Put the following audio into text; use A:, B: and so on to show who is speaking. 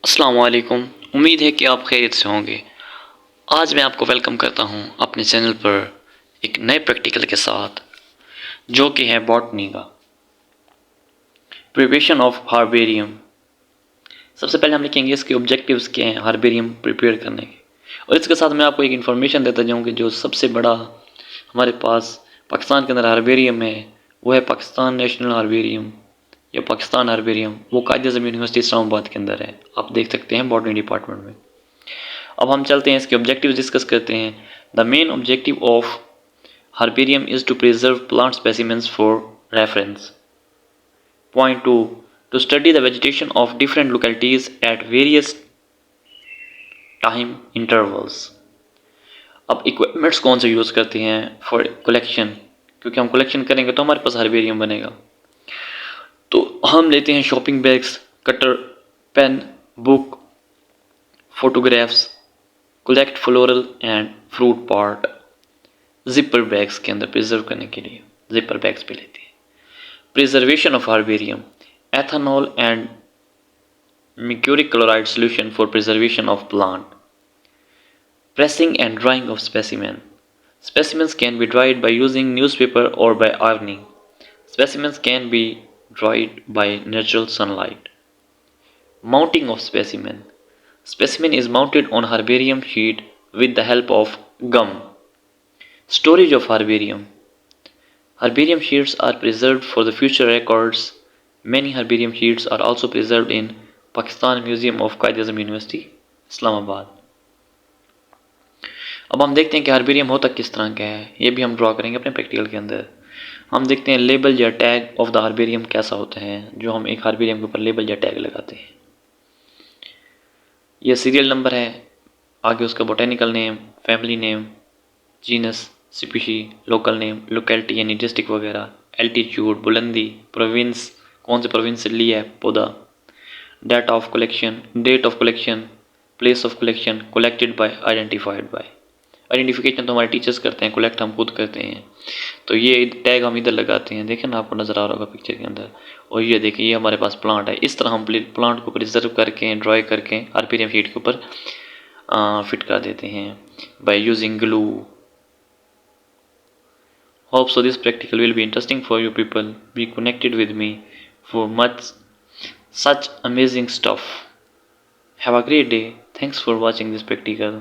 A: अस्सलाम वालेकुम। उम्मीद है कि आप खैरियत से होंगे। आज मैं आपको वेलकम करता हूं अपने चैनल पर एक नए प्रैक्टिकल के साथ, जो कि है बॉटनी का प्रिपरेशन ऑफ हार्बेरियम। सबसे पहले हम लिखेंगे इसके ऑब्जेक्टिव्स क्या हैं हार्बेरियम प्रिपेयर करने के, और इसके साथ मैं आपको एक इन्फॉर्मेशन देता जाऊँ कि जो सबसे बड़ा हमारे पास पाकिस्तान के अंदर हार्बेरियम है वो है पाकिस्तान नेशनल हार्बेरियम या पाकिस्तान हार्बेरियम। वो कायद अज़म यूनिवर्सिटी इस्लामाबाद के अंदर है, आप देख सकते हैं बॉटनी डिपार्टमेंट में। अब हम चलते हैं इसके ऑब्जेक्टिव डिस्कस करते हैं। The main objective of herbarium is to preserve plant specimens for reference. Point 2. To study the vegetation of different localities at various time intervals. अब इक्विपमेंट्स कौन से यूज़ करते हैं फॉर कलेक्शन, क्योंकि हम कलेक्शन करेंगे तो हमारे पास हार्बेरियम बनेगा। तो हम लेते हैं shopping bags, cutter, pen, book, photographs, collect floral and fruit part zipper bags के अंदर प्रिजर्व करने के लिए जिपर बैग्स पे लेते हैं। Preservation of herbarium, ethanol and mercuric chloride solution for preservation of plant. Pressing and drying of specimen. Specimens can be dried by using newspaper or by ironing. Specimens can be dried by natural sunlight. Mounting of specimen. Specimen is mounted on herbarium sheet with the help of gum. Storage of herbarium. Herbarium sheets are preserved for the future records. Many herbarium sheets are also preserved in Pakistan Museum of Quaidian University, Islamabad. अब हम देखते हैं कि herbarium होता किस तरह का है, ये भी हम ड्रॉ करेंगे अपने प्रैक्टिकल के अंदर। हम देखते हैं लेबल या टैग ऑफ द हार्बेरियम कैसा होता है, जो हम एक हार्बेरियम के ऊपर लेबल या टैग लगाते हैं। यह सीरियल नंबर है, आगे उसका botanical name, family name, genus, species, local name, locality यानी डिस्ट्रिक्ट वगैरह, एल्टीट्यूड, बुलंदी, प्रोविंस, कौन से प्रोविंस से लिया है पौधा, date of collection, place of collection, collected by, identified by. Identification तो हमारे टीचर्स करते हैं, कलेक्ट हम खुद करते हैं। तो ये टैग हम इधर लगाते हैं, देखें ना, आपको नज़र आ रहा होगा पिक्चर के अंदर। और ये देखिए, ये हमारे पास प्लांट है। इस तरह हम प्लांट को प्रिजर्व करके, ड्राई करके हार्बेरियम शीट के ऊपर फिट कर देते हैं by using glue. Hope so this practical will be interesting for you people. Be connected with me for such amazing stuff. Have a great day. Thanks for watching this practical.